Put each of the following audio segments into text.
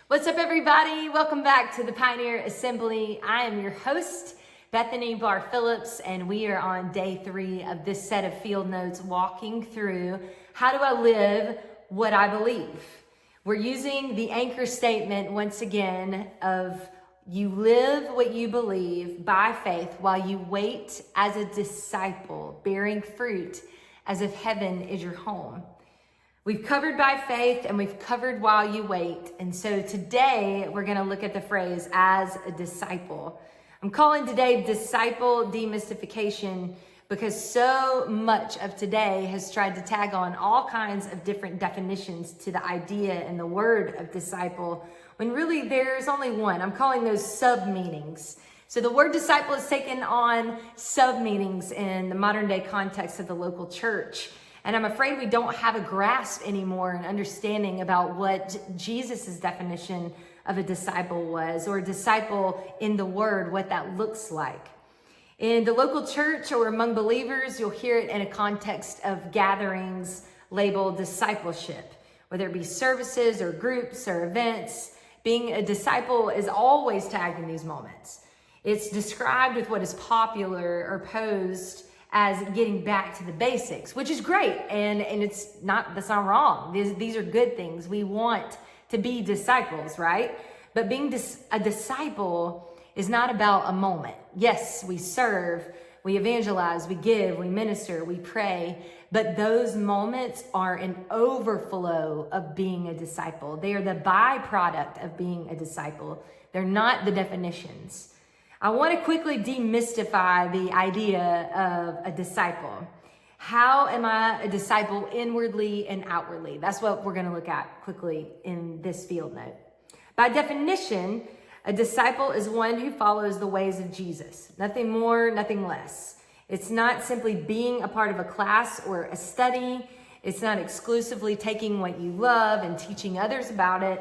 What's up, everybody? Welcome back to the Pioneer Assembly. I am your host, Bethany Barr Phillips, and we are on day 3 of this set of field notes walking through how do I live what I believe. We're using the anchor statement once again of you live what you believe by faith while you wait as a disciple, bearing fruit as if heaven is your home. We've covered by faith and we've covered while you wait. And so today we're going to look at the phrase as a disciple. I'm calling today disciple demystification because so much of today has tried to tag on all kinds of different definitions to the idea and the word of disciple, when really there's only one. I'm calling those sub-meanings. So the word disciple has taken on sub-meanings in the modern day context of the local church. And I'm afraid we don't have a grasp anymore and understanding about what Jesus's definition of a disciple was, or a disciple in the word, what that looks like. In the local church or among believers, you'll hear it in a context of gatherings labeled discipleship, whether it be services or groups or events. Being a disciple is always tagged in these moments. It's described with what is popular or posed as getting back to the basics, which is great. And that's not wrong. These are good things. We want to be disciples, right? But being a disciple is not about a moment. Yes, we serve, we evangelize, we give, we minister, we pray, but those moments are an overflow of being a disciple. They are the byproduct of being a disciple. They're not the definitions. I want to quickly demystify the idea of a disciple. How am I a disciple inwardly and outwardly? That's what we're going to look at quickly in this field note. By definition, a disciple is one who follows the ways of Jesus. Nothing more, nothing less. It's not simply being a part of a class or a study. It's not exclusively taking what you love and teaching others about it.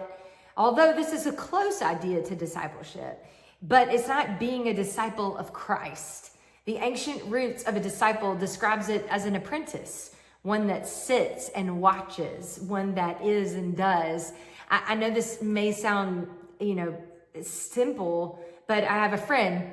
Although this is a close idea to discipleship, but it's not being a disciple of Christ. The ancient roots of a disciple describes it as an apprentice, one that sits and watches, one that is and does. I know this may sound, simple, but I have a friend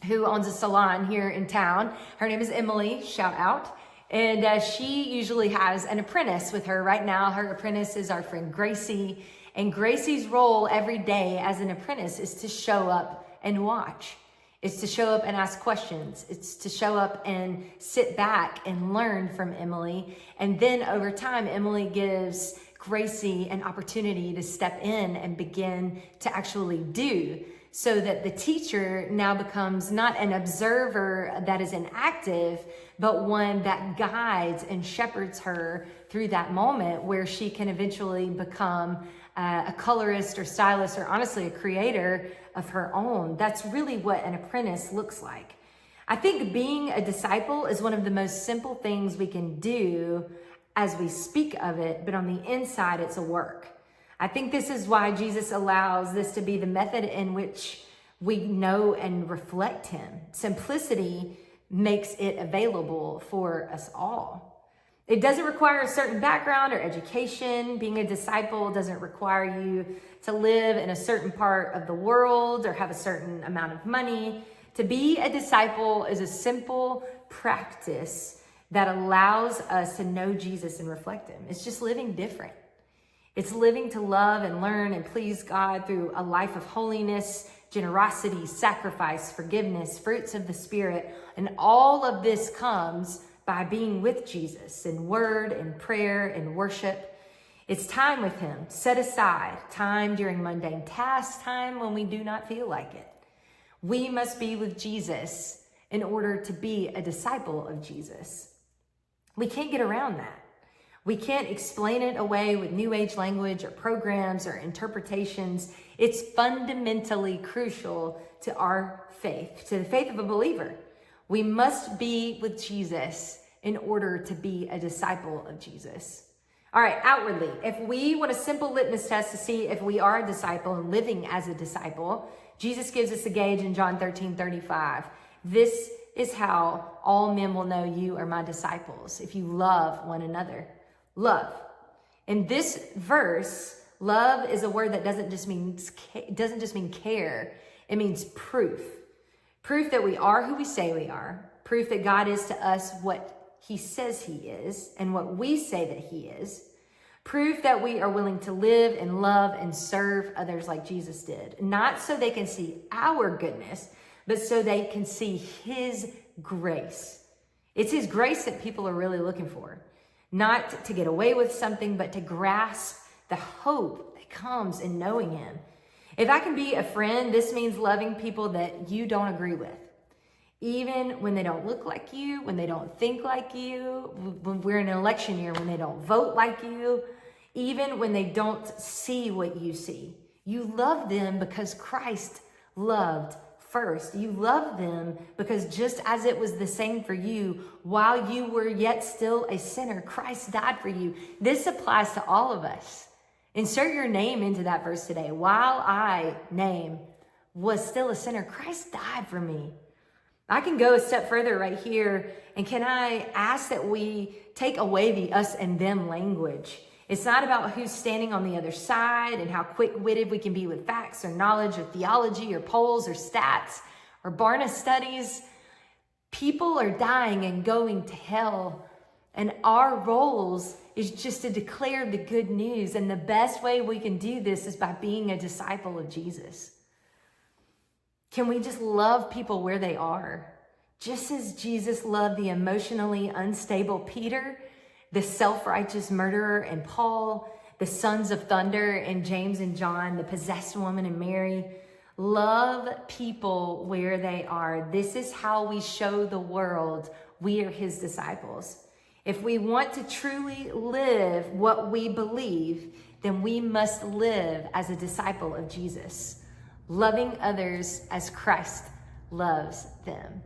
who owns a salon here in town. Her name is Emily, shout out. And she usually has an apprentice with her. Right now, her apprentice is our friend Gracie. And Gracie's role every day as an apprentice is to show up and watch. It's to show up and ask questions. It's to show up and sit back and learn from Emily. And then over time, Emily gives Gracie an opportunity to step in and begin to actually do, so that the teacher now becomes not an observer that is inactive, but one that guides and shepherds her through that moment where she can eventually become a colorist or stylist, or honestly a creator of her own. That's really what an apprentice looks like. I think being a disciple is one of the most simple things we can do as we speak of it, but on the inside, it's a work. I think this is why Jesus allows this to be the method in which we know and reflect him. Simplicity makes it available for us all. It doesn't require a certain background or education. Being a disciple doesn't require you to live in a certain part of the world or have a certain amount of money. To be a disciple is a simple practice that allows us to know Jesus and reflect him. It's just living different. It's living to love and learn and please God through a life of holiness, generosity, sacrifice, forgiveness, fruits of the Spirit. And all of this comes by being with Jesus in word and prayer and worship. It's time with him, set aside, time during mundane tasks, time when we do not feel like it. We must be with Jesus in order to be a disciple of Jesus. We can't get around that. We can't explain it away with new age language or programs or interpretations. It's fundamentally crucial to our faith, to the faith of a believer. We must be with Jesus in order to be a disciple of Jesus. All right, outwardly, if we want a simple litmus test to see if we are a disciple and living as a disciple, Jesus gives us a gauge in John 13:35. This is how all men will know you are my disciples, if you love one another. Love. In this verse, Love is a word that doesn't just mean care. It means proof. Proof that we are who we say we are. Proof that God is to us what he says he is and what we say that he is. Proof that we are willing to live and love and serve others like Jesus did. Not so they can see our goodness, but so they can see his grace. It's his grace that people are really looking for. Not to get away with something, but to grasp the hope that comes in knowing him. If I can be a friend, this means loving people that you don't agree with. Even when they don't look like you, when they don't think like you, when we're in an election year, when they don't vote like you, even when they don't see what you see. You love them because Christ loved first. You love them because just as it was the same for you, while you were yet still a sinner, Christ died for you. This applies to all of us. Insert your name into that verse today. While I, name, was still a sinner, Christ died for me. I can go a step further right here, and can I ask that we take away the us and them language? It's not about who's standing on the other side and how quick-witted we can be with facts or knowledge or theology or polls or stats or Barna studies. People are dying and going to hell, and our roles is just to declare the good news, and the best way we can do this is by being a disciple of Jesus. Can we just love people where they are? Just as Jesus loved the emotionally unstable Peter, the self-righteous murderer and Paul, the sons of thunder and James and John, the possessed woman and Mary. Love people where they are. This is how we show the world we are his disciples. If we want to truly live what we believe, then we must live as a disciple of Jesus, loving others as Christ loves them.